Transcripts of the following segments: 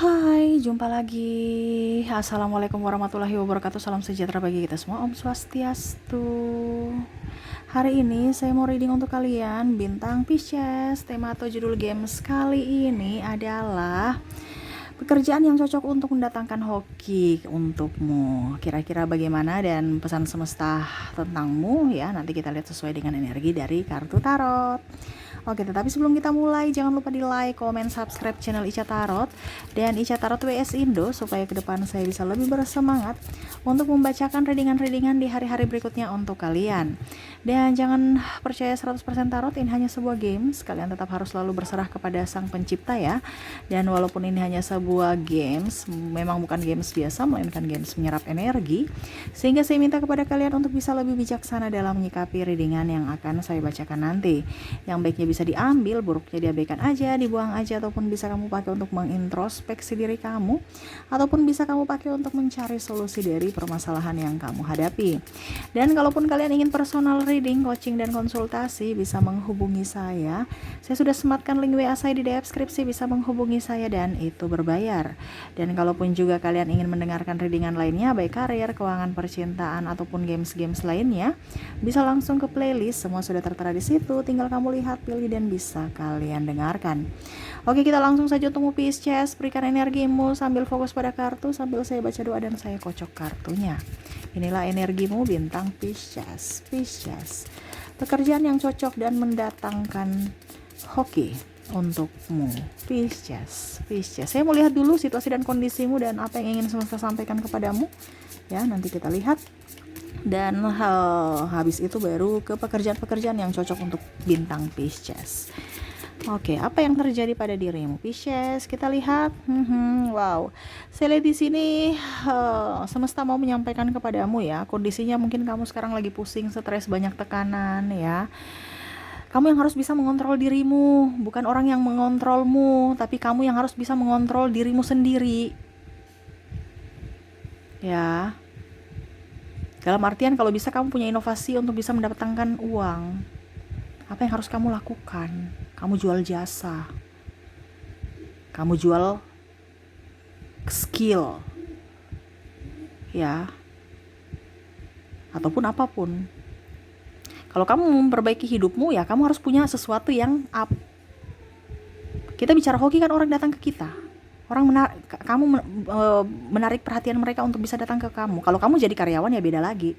Hai, jumpa lagi. Assalamualaikum warahmatullahi wabarakatuh. Salam sejahtera bagi kita semua. Om Swastiastu. Hari ini saya mau reading untuk kalian Bintang Pisces. Tema atau judul games kali ini adalah pekerjaan yang cocok untuk mendatangkan hoki untukmu. Kira-kira bagaimana dan pesan semesta tentangmu ya. Nanti kita lihat sesuai dengan energi dari kartu tarot. Oke, tetapi sebelum kita mulai, jangan lupa di like, komen, subscribe channel Ica Tarot dan Ica Tarot WS Indo supaya ke depan saya bisa lebih bersemangat untuk membacakan readingan-readingan di hari-hari berikutnya untuk kalian. Dan jangan percaya 100% tarot, ini hanya sebuah games. Kalian tetap harus selalu berserah kepada sang pencipta ya. Dan walaupun ini hanya sebuah games, memang bukan games biasa, melainkan games menyerap energi. Sehingga saya minta kepada kalian untuk bisa lebih bijaksana dalam menyikapi readingan yang akan saya bacakan nanti. Yang baiknya bisa diambil, buruknya diabaikan aja, dibuang aja, ataupun bisa kamu pakai untuk mengintrospeksi diri kamu, ataupun bisa kamu pakai untuk mencari solusi dari permasalahan yang kamu hadapi. Dan kalaupun kalian ingin personal reading, coaching, dan konsultasi, bisa menghubungi saya. Saya sudah sematkan link WA saya di deskripsi, bisa menghubungi saya dan itu berbayar. Dan kalaupun juga kalian ingin mendengarkan readingan lainnya, baik karir, keuangan, percintaan, ataupun games-games lainnya, bisa langsung ke playlist, semua sudah tertera di situ, tinggal kamu lihat, pilih, dan bisa kalian dengarkan. Oke, kita langsung saja untuk Pisces. Berikan energimu sambil fokus pada kartu, sambil saya baca doa dan saya kocok kartunya. Inilah energimu Bintang Pisces. Pisces, pekerjaan yang cocok dan mendatangkan hoki untukmu. Pisces. Saya mau lihat dulu situasi dan kondisimu dan apa yang ingin semesta sampaikan kepadamu ya. Nanti kita lihat. Dan habis itu baru ke pekerjaan-pekerjaan yang cocok untuk Bintang Pisces. Oke, apa yang terjadi pada dirimu Pisces? Kita lihat. Wow, saya lihat di sini semesta mau menyampaikan kepadamu ya, kondisinya mungkin kamu sekarang lagi pusing, stres, banyak tekanan ya. Kamu yang harus bisa mengontrol dirimu, bukan orang yang mengontrolmu, tapi kamu yang harus bisa mengontrol dirimu sendiri. Ya. Dalam artian kalau bisa kamu punya inovasi untuk bisa mendapatkan uang. Apa yang harus kamu lakukan? Kamu jual jasa. Kamu jual skill. Ya. Ataupun apapun. Kalau kamu memperbaiki hidupmu ya kamu harus punya sesuatu yang up. Kita bicara hoki kan orang datang ke kita. Orang kamu menarik perhatian mereka untuk bisa datang ke kamu. Kalau kamu jadi karyawan ya beda lagi.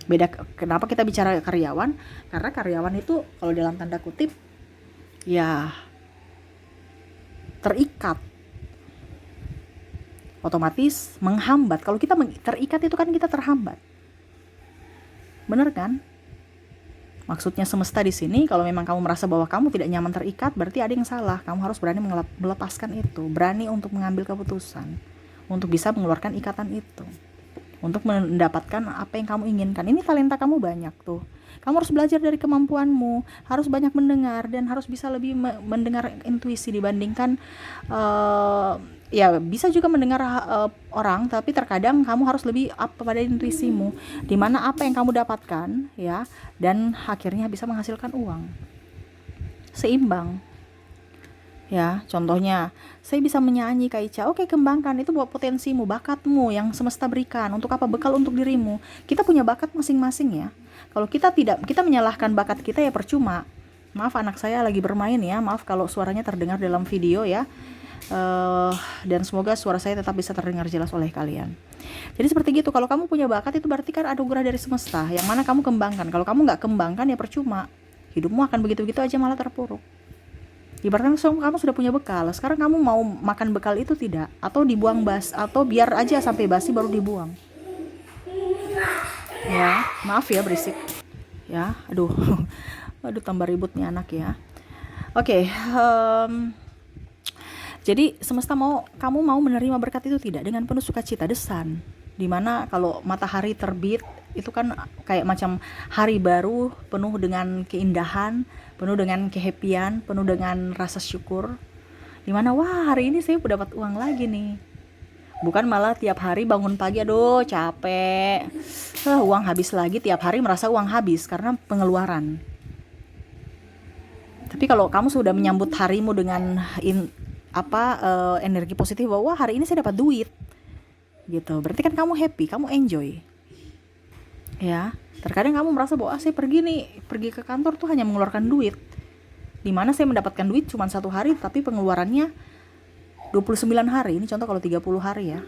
Beda. Kenapa kita bicara karyawan? Karena karyawan itu kalau dalam tanda kutip ya terikat. Otomatis menghambat. Kalau kita terikat itu kan kita terhambat. Benar kan? Maksudnya semesta di sini, kalau memang kamu merasa bahwa kamu tidak nyaman terikat, berarti ada yang salah. Kamu harus berani melepaskan itu, berani untuk mengambil keputusan, untuk bisa mengeluarkan ikatan itu, untuk mendapatkan apa yang kamu inginkan. Ini talenta kamu banyak tuh. Kamu harus belajar dari kemampuanmu, harus banyak mendengar dan harus bisa lebih mendengar intuisi dibandingkan ya bisa juga mendengar orang, tapi terkadang kamu harus lebih up pada intuisimu, dimana apa yang kamu dapatkan ya, dan akhirnya bisa menghasilkan uang seimbang. Ya, contohnya, saya bisa menyanyi Kak Ica. Oke, kembangkan itu buat potensimu, bakatmu yang semesta berikan. Untuk apa? Bekal untuk dirimu. Kita punya bakat masing-masing ya. Kalau kita menyalahkan bakat kita ya percuma. Maaf anak saya lagi bermain ya. Maaf kalau suaranya terdengar dalam video ya. Dan semoga suara saya tetap bisa terdengar jelas oleh kalian. Jadi seperti gitu. Kalau kamu punya bakat itu berarti kan anugerah dari semesta. Yang mana kamu kembangkan. Kalau kamu nggak kembangkan ya percuma. Hidupmu akan begitu-begitu aja malah terpuruk. Ibaratnya kamu sudah punya bekal, sekarang kamu mau makan bekal itu tidak, atau dibuang atau biar aja sampai basi baru dibuang. Ya, maaf ya berisik. Ya, aduh, aduh tambah ribut nih anak ya. Oke, jadi semesta kamu mau menerima berkat itu tidak dengan penuh sukacita, desan. Dimana kalau matahari terbit itu kan kayak macam hari baru, penuh dengan keindahan, penuh dengan kehappian, penuh dengan rasa syukur. Dimana wah hari ini saya dapat uang lagi nih. Bukan malah tiap hari bangun pagi aduh capek, uang habis lagi, tiap hari merasa uang habis karena pengeluaran. Tapi kalau kamu sudah menyambut harimu dengan energi positif bahwa hari ini saya dapat duit gitu. Berarti kan kamu happy, kamu enjoy. Ya, terkadang kamu merasa bahwa saya pergi ke kantor tuh hanya mengeluarkan duit. Dimana saya mendapatkan duit cuma 1 hari, tapi pengeluarannya 29 hari. Ini contoh kalau 30 hari ya.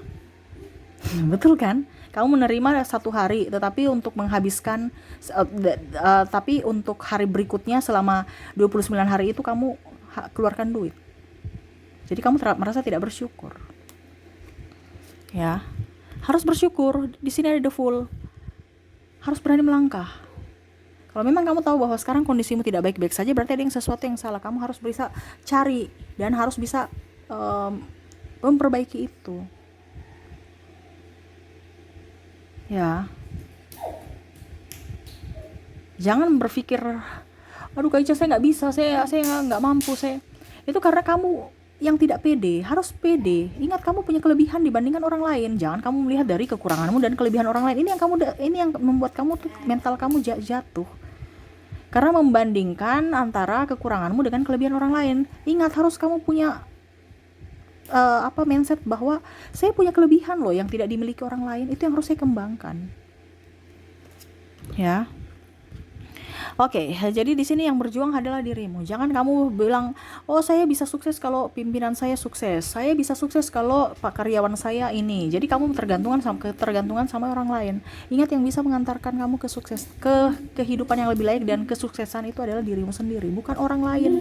Betul kan? Kamu menerima 1 hari, tetapi untuk menghabiskan, tapi untuk hari berikutnya selama 29 hari itu kamu keluarkan duit. Jadi kamu merasa tidak bersyukur. Ya, harus bersyukur. Di sini ada the full. Harus berani melangkah. Kalau memang kamu tahu bahwa sekarang kondisimu tidak baik-baik saja, berarti ada sesuatu yang salah. Kamu harus bisa cari dan harus bisa memperbaiki itu. Ya, jangan berpikir, aduh Kak Ica saya nggak bisa, saya nggak mampu, itu karena kamu yang tidak pede. Harus pede. Ingat, kamu punya kelebihan dibandingkan orang lain. Jangan kamu melihat dari kekuranganmu dan kelebihan orang lain. Ini yang membuat kamu tuh mental kamu jatuh. Karena membandingkan antara kekuranganmu dengan kelebihan orang lain. Ingat, harus kamu punya mindset bahwa saya punya kelebihan loh yang tidak dimiliki orang lain. Itu yang harus saya kembangkan. Ya. Oke, jadi di sini yang berjuang adalah dirimu. Jangan kamu bilang, oh saya bisa sukses kalau pimpinan saya sukses, saya bisa sukses kalau pak karyawan saya ini. Jadi kamu ketergantungan sama orang lain. Ingat, yang bisa mengantarkan kamu ke kehidupan yang lebih baik dan kesuksesan itu adalah dirimu sendiri, bukan orang lain.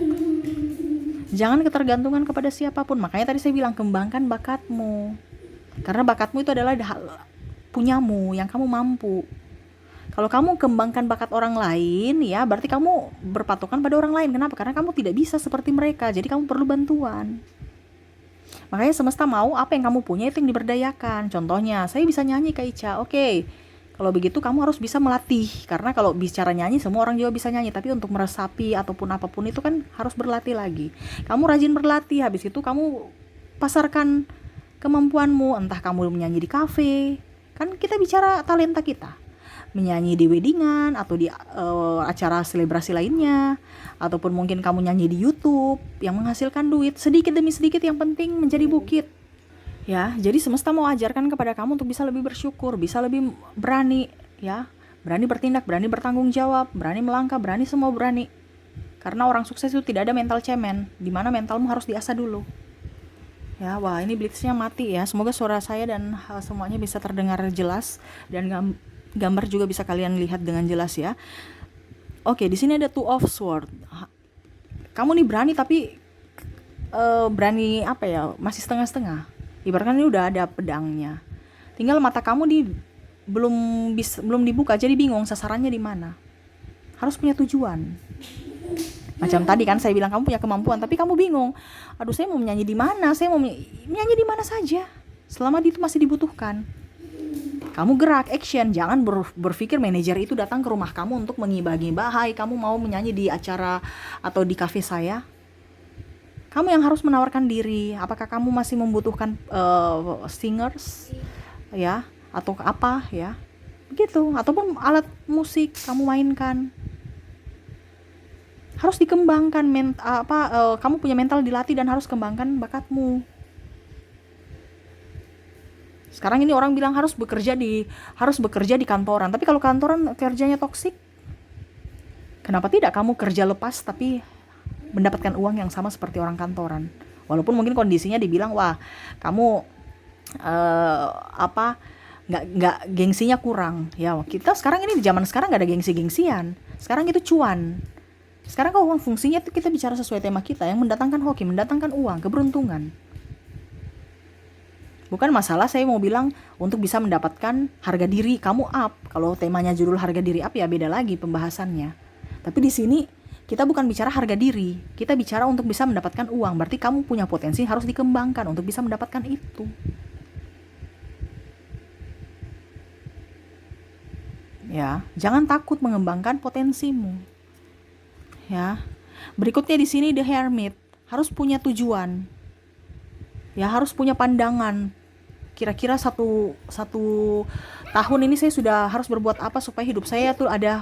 Jangan ketergantungan kepada siapapun. Makanya tadi saya bilang, kembangkan bakatmu. Karena bakatmu itu adalah punyamu, yang kamu mampu. Kalau kamu kembangkan bakat orang lain, ya berarti kamu berpatokan pada orang lain. Kenapa? Karena kamu tidak bisa seperti mereka, jadi kamu perlu bantuan. Makanya semesta mau apa yang kamu punya itu yang diberdayakan. Contohnya, saya bisa nyanyi Kak Ica. Oke, kalau begitu kamu harus bisa melatih. Karena kalau bicara nyanyi, semua orang juga bisa nyanyi. Tapi untuk meresapi ataupun apapun itu kan harus berlatih lagi. Kamu rajin berlatih, habis itu kamu pasarkan kemampuanmu. Entah kamu menyanyi di kafe, kan kita bicara talenta kita, menyanyi di weddingan atau di acara selebrasi lainnya, ataupun mungkin kamu nyanyi di YouTube yang menghasilkan duit sedikit demi sedikit, yang penting menjadi bukit. Ya, jadi semesta mau ajarkan kepada kamu untuk bisa lebih bersyukur, bisa lebih berani, ya, berani bertindak, berani bertanggung jawab, berani melangkah, berani semua berani. Karena orang sukses itu tidak ada mental cemen, dimana mentalmu harus diasah dulu. Ya, wah ini blitznya mati ya. Semoga suara saya dan semuanya bisa terdengar jelas dan gambar juga bisa kalian lihat dengan jelas ya. Oke, di sini ada Two of Swords. Kamu nih berani, tapi berani masih setengah-setengah. Ibaratkan ini udah ada pedangnya. Tinggal mata kamu belum dibuka, jadi bingung sasarannya di mana. Harus punya tujuan. Macam tadi kan saya bilang kamu punya kemampuan, tapi kamu bingung. Aduh, saya mau menyanyi di mana? Saya mau menyanyi di mana saja. Selama itu masih dibutuhkan. Kamu gerak, action. Jangan berpikir manajer itu datang ke rumah kamu untuk mengibah-ngibah, hai kamu mau menyanyi di acara atau di kafe saya. Kamu yang harus menawarkan diri. Apakah kamu masih membutuhkan singers, ya, atau apa ya, begitu, ataupun alat musik kamu mainkan. Harus dikembangkan kamu punya mental dilatih dan harus kembangkan bakatmu. Sekarang ini orang bilang harus bekerja di kantoran. Tapi kalau kantoran kerjanya toksik, kenapa tidak kamu kerja lepas tapi mendapatkan uang yang sama seperti orang kantoran? Walaupun mungkin kondisinya dibilang, wah kamu nggak gengsinya kurang. Ya, kita sekarang ini di zaman sekarang nggak ada gengsi-gengsian. Sekarang itu cuan. Sekarang kalau fungsinya itu kita bicara sesuai tema kita yang mendatangkan hoki, mendatangkan uang, keberuntungan. Bukan masalah saya mau bilang untuk bisa mendapatkan harga diri kamu up. Kalau temanya judul harga diri up ya beda lagi pembahasannya. Tapi di sini kita bukan bicara harga diri, kita bicara untuk bisa mendapatkan uang. Berarti kamu punya potensi, harus dikembangkan untuk bisa mendapatkan itu. Ya, jangan takut mengembangkan potensimu. Ya. Berikutnya di sini The Hermit, harus punya tujuan. Ya, harus punya pandangan. kira-kira satu tahun ini saya sudah harus berbuat apa supaya hidup saya tuh ada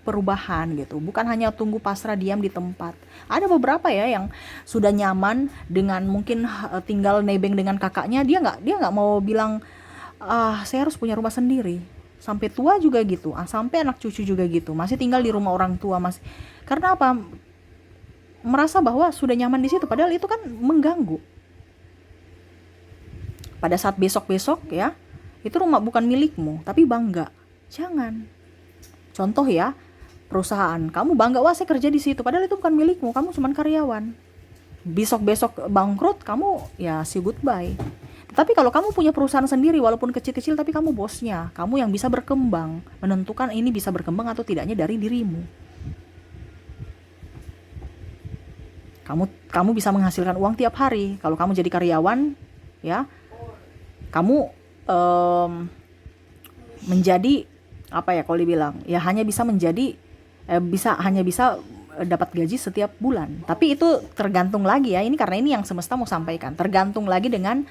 perubahan gitu, bukan hanya tunggu pasrah diam di tempat. Ada beberapa ya yang sudah nyaman dengan mungkin tinggal nebeng dengan kakaknya, dia nggak mau bilang saya harus punya rumah sendiri. Sampai tua juga gitu, sampai anak cucu juga gitu, masih tinggal di rumah orang tua, masih karena apa, merasa bahwa sudah nyaman di situ, padahal itu kan mengganggu. Pada saat besok-besok ya, itu rumah bukan milikmu, tapi bangga. Jangan. Contoh ya, perusahaan, kamu bangga, wah saya kerja di situ, padahal itu bukan milikmu, kamu cuma karyawan. Besok-besok bangkrut, kamu ya say goodbye. Tapi kalau kamu punya perusahaan sendiri, walaupun kecil-kecil, tapi kamu bosnya, kamu yang bisa berkembang, menentukan ini bisa berkembang atau tidaknya dari dirimu. Kamu bisa menghasilkan uang tiap hari. Kalau kamu jadi karyawan, ya, kamu menjadi apa ya kalau dibilang, ya hanya bisa menjadi hanya bisa dapat gaji setiap bulan. Tapi itu tergantung lagi ya, ini karena ini yang semesta mau sampaikan, tergantung lagi dengan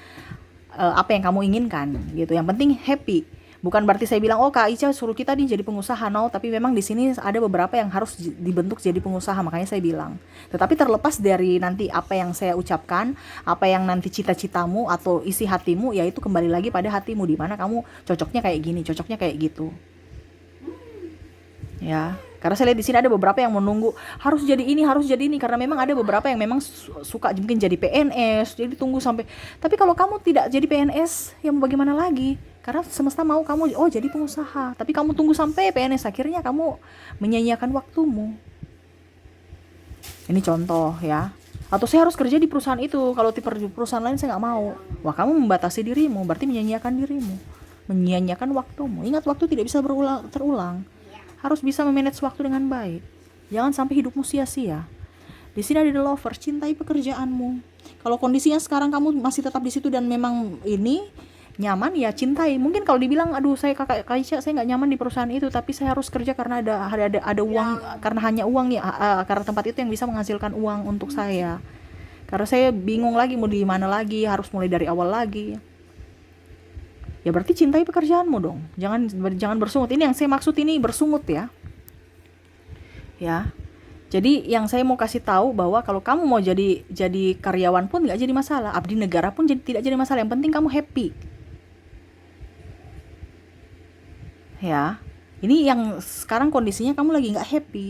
apa yang kamu inginkan gitu. Yang penting happy. Bukan berarti saya bilang, oh Kak Ica suruh kita nih jadi pengusaha, no. Tapi memang di sini ada beberapa yang harus dibentuk jadi pengusaha, makanya saya bilang. Tetapi terlepas dari nanti apa yang saya ucapkan, apa yang nanti cita-citamu atau isi hatimu, ya itu kembali lagi pada hatimu, di mana kamu cocoknya kayak gini, cocoknya kayak gitu. Ya, karena saya lihat di sini ada beberapa yang menunggu harus jadi ini, karena memang ada beberapa yang memang suka mungkin jadi PNS, jadi tunggu sampai. Tapi kalau kamu tidak jadi PNS, ya mau bagaimana lagi? Karena semesta mau kamu jadi pengusaha, tapi kamu tunggu sampai PNS, akhirnya kamu menyia-nyiakan waktumu. Ini contoh ya. Atau saya harus kerja di perusahaan itu, kalau di perusahaan lain saya nggak mau. Wah, kamu membatasi dirimu, berarti menyia-nyiakan dirimu, menyia-nyiakan waktumu. Ingat, waktu tidak bisa terulang. Harus bisa memanage waktu dengan baik. Jangan sampai hidupmu sia-sia. Di sini ada the lover, cintai pekerjaanmu. Kalau kondisinya sekarang kamu masih tetap di situ dan memang ini nyaman, ya cintai. Mungkin kalau dibilang, aduh saya Kak Aisyah, saya nggak nyaman di perusahaan itu, tapi saya harus kerja karena ada uang, karena hanya uang ya, karena tempat itu yang bisa menghasilkan uang untuk saya. Karena saya bingung lagi mau di mana lagi, harus mulai dari awal lagi. Ya berarti cintai pekerjaanmu dong. Jangan bersungut. Ini yang saya maksud, ini bersungut ya. Ya. Jadi yang saya mau kasih tahu bahwa kalau kamu mau jadi karyawan pun nggak jadi masalah, abdi negara pun tidak jadi masalah. Yang penting kamu happy. Ya. Ini yang sekarang kondisinya kamu lagi nggak happy.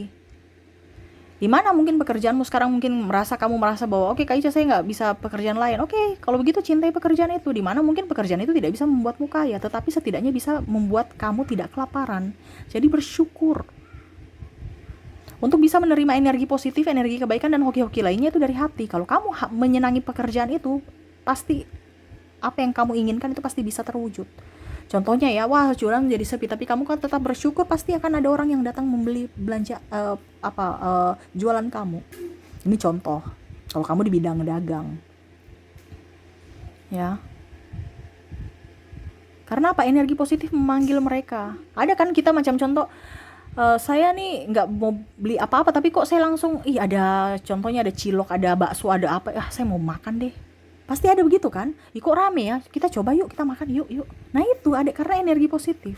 Di mana mungkin pekerjaanmu sekarang, mungkin kamu merasa bahwa oke, Kak Ica, saya nggak bisa pekerjaan lain. Oke, kalau begitu cintai pekerjaan itu. Di mana mungkin pekerjaan itu tidak bisa membuatmu kaya, tetapi setidaknya bisa membuat kamu tidak kelaparan. Jadi bersyukur. Untuk bisa menerima energi positif, energi kebaikan dan hoki-hoki lainnya itu dari hati. Kalau kamu menyenangi pekerjaan itu, pasti apa yang kamu inginkan itu pasti bisa terwujud. Contohnya ya, wah jualan jadi sepi, tapi kamu kan tetap bersyukur, pasti akan ada orang yang datang membeli belanja jualan kamu. Ini contoh kalau kamu di bidang dagang. Ya. Karena apa? Energi positif memanggil mereka. Ada kan kita macam contoh, saya nih nggak mau beli apa-apa, tapi kok saya langsung, ada contohnya, ada cilok, ada bakso, ada apa, saya mau makan deh. Pasti ada begitu kan? Kok rame ya? Kita coba yuk, kita makan yuk. Nah itu ada karena energi positif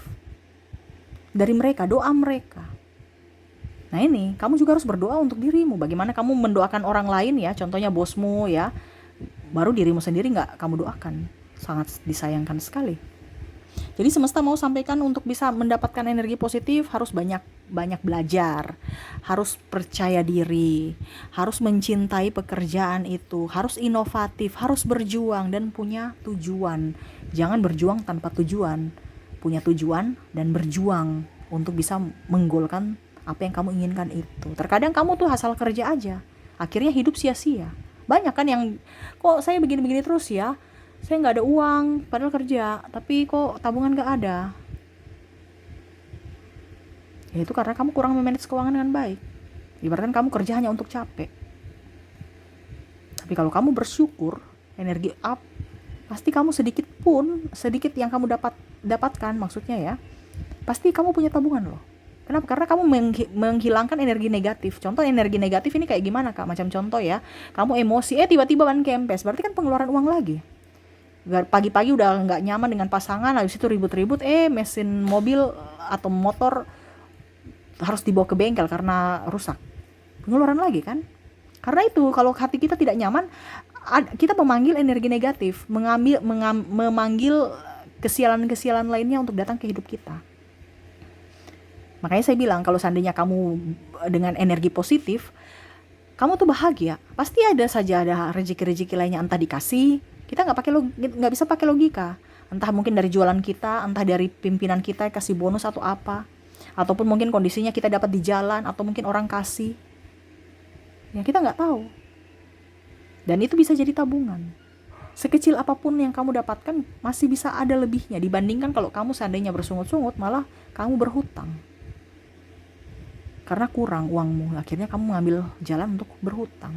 dari mereka, doa mereka. Nah ini, kamu juga harus berdoa untuk dirimu. Bagaimana kamu mendoakan orang lain ya? Contohnya bosmu ya, baru dirimu sendiri nggak kamu doakan. Sangat disayangkan sekali. Jadi semesta mau sampaikan, untuk bisa mendapatkan energi positif harus banyak belajar, harus percaya diri, harus mencintai pekerjaan itu, harus inovatif, harus berjuang dan punya tujuan. Jangan berjuang tanpa tujuan, punya tujuan dan berjuang untuk bisa menggolkan apa yang kamu inginkan itu. Terkadang kamu tuh asal kerja aja, akhirnya hidup sia-sia. Banyak kan yang, kok saya begini-begini terus ya, saya nggak ada uang, padahal kerja, tapi kok tabungan nggak ada. Ya itu karena kamu kurang memanage keuangan dengan baik. Ibaratkan kamu kerja hanya untuk capek. Tapi kalau kamu bersyukur, energi up, pasti kamu sedikit yang kamu dapatkan, maksudnya ya, pasti kamu punya tabungan loh. Kenapa? Karena kamu menghilangkan energi negatif. Contoh energi negatif ini kayak gimana Kak? Macam contoh ya, kamu emosi, tiba-tiba ban kempes, berarti kan pengeluaran uang lagi. Pagi-pagi udah nggak nyaman dengan pasangan, habis itu ribut-ribut, mesin mobil atau motor harus dibawa ke bengkel karena rusak. Pengeluaran lagi kan? Karena itu kalau hati kita tidak nyaman, kita memanggil energi negatif, memanggil kesialan-kesialan lainnya untuk datang ke hidup kita. Makanya saya bilang kalau seandainya kamu dengan energi positif, kamu tuh bahagia. Pasti ada saja ada rezeki-rezeki lainnya, entah dikasih. Kita nggak bisa pakai logika. Entah mungkin dari jualan kita, entah dari pimpinan kita kasih bonus atau apa, ataupun mungkin kondisinya kita dapat di jalan, atau mungkin orang kasih. Ya kita nggak tahu. Dan itu bisa jadi tabungan. Sekecil apapun yang kamu dapatkan masih bisa ada lebihnya dibandingkan kalau kamu seandainya bersungut-sungut malah kamu berhutang. Karena kurang uangmu, akhirnya kamu ngambil jalan untuk berhutang.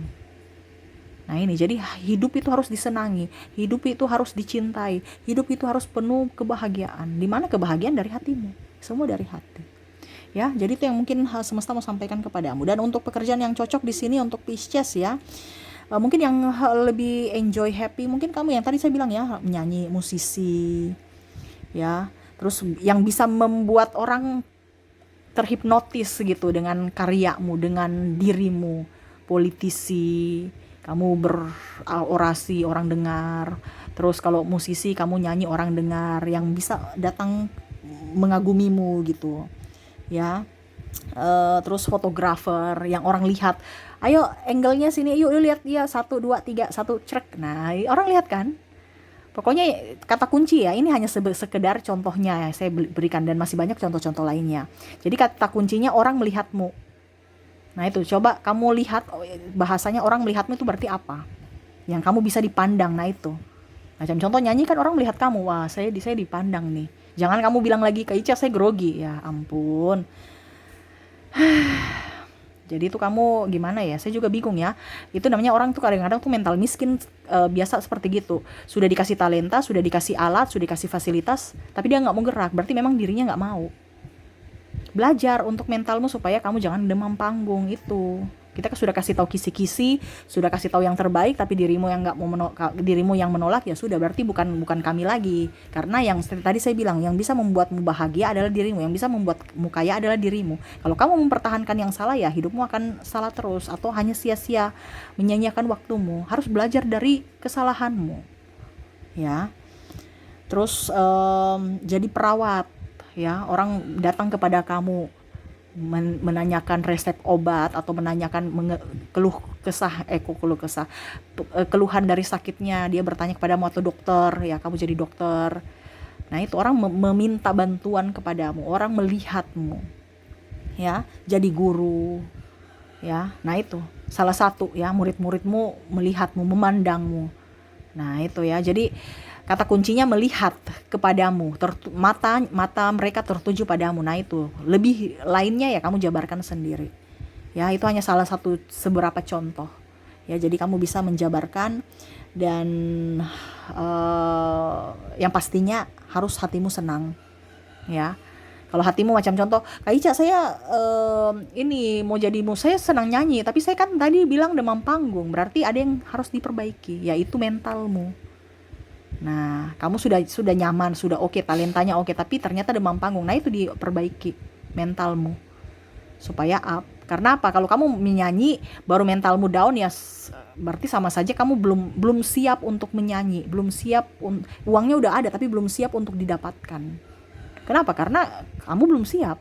Nah ini, jadi hidup itu harus disenangi, hidup itu harus dicintai, hidup itu harus penuh kebahagiaan. Dimana kebahagiaan dari hatimu, semua dari hati. Ya, jadi itu yang mungkin semesta mau sampaikan kepadamu. Dan untuk pekerjaan yang cocok di sini untuk Pisces ya, mungkin yang lebih enjoy, happy, mungkin kamu yang tadi saya bilang ya, menyanyi, musisi, ya, terus yang bisa membuat orang terhipnotis gitu dengan karyamu, dengan dirimu, politisi, kamu berorasi orang dengar, terus kalau musisi kamu nyanyi orang dengar, yang bisa datang mengagumimu gitu, ya. Terus fotografer yang orang lihat, ayo angle-nya sini, yuk lihat dia 1 2 3 1 crek, nah orang lihat kan. Pokoknya kata kunci ya, ini hanya sekedar contohnya ya, saya berikan, dan masih banyak contoh-contoh lainnya. Jadi kata kuncinya orang melihatmu. Nah itu, coba kamu lihat, bahasanya orang melihatmu itu berarti apa? Yang kamu bisa dipandang, nah itu. Macam contoh nyanyi kan orang melihat kamu, wah saya dipandang nih. Jangan kamu bilang lagi ke Ica saya grogi, ya ampun. Jadi itu kamu gimana ya, saya juga bingung ya. Itu namanya orang tuh kadang-kadang tuh mental miskin, biasa seperti gitu. Sudah dikasih talenta, sudah dikasih alat, sudah dikasih fasilitas, tapi dia nggak mau gerak, berarti memang dirinya nggak mau. Belajar untuk mentalmu supaya kamu jangan demam panggung itu. Kita sudah kasih tahu kisi-kisi, sudah kasih tahu yang terbaik, tapi dirimu yang nggak mau dirimu yang menolak, ya sudah, berarti bukan kami lagi. Karena yang tadi saya bilang, yang bisa membuatmu bahagia adalah dirimu, yang bisa membuatmu kaya adalah dirimu. Kalau kamu mempertahankan yang salah, ya hidupmu akan salah terus, atau hanya sia-sia menyanyiakan waktumu. Harus belajar dari kesalahanmu, ya. Terus jadi perawat, ya. Orang datang kepada kamu menanyakan resep obat atau menanyakan keluhan dari sakitnya, dia bertanya kepadamu, atau dokter, ya kamu jadi dokter. Nah itu orang meminta bantuan kepadamu, orang melihatmu, ya, jadi guru, ya. Nah itu salah satu ya, murid-muridmu melihatmu, memandangmu. Nah itu ya, jadi kata kuncinya melihat kepadamu, mata mereka tertuju padamu. Nah itu, lebih lainnya ya kamu jabarkan sendiri. Ya itu hanya salah satu seberapa contoh. Ya jadi kamu bisa menjabarkan, dan yang pastinya harus hatimu senang. Ya. Kalau hatimu macam contoh, Kak Ica saya ini mau jadi saya senang nyanyi, tapi saya kan tadi bilang demam panggung, berarti ada yang harus diperbaiki, yaitu mentalmu. Nah, kamu sudah nyaman, sudah oke, talentanya oke, tapi ternyata demam panggung. Nah, itu diperbaiki mentalmu supaya up. Karena apa? Kalau kamu menyanyi baru mentalmu down, ya berarti sama saja kamu belum siap untuk menyanyi, belum siap, uangnya udah ada tapi belum siap untuk didapatkan. Kenapa? Karena kamu belum siap.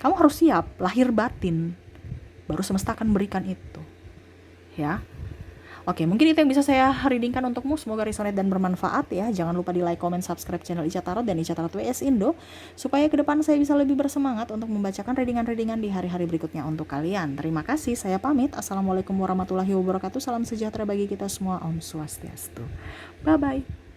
Kamu harus siap, lahir batin. Baru semesta akan berikan itu. Ya. Oke, mungkin itu yang bisa saya readingkan untukmu. Semoga resonate dan bermanfaat ya. Jangan lupa di like, comment, subscribe channel Ica Tarot dan Ica Tarot WS Indo, supaya ke depan saya bisa lebih bersemangat untuk membacakan readingan-readingan di hari-hari berikutnya untuk kalian. Terima kasih, saya pamit. Assalamualaikum warahmatullahi wabarakatuh. Salam sejahtera bagi kita semua. Om Swastiastu. Bye-bye.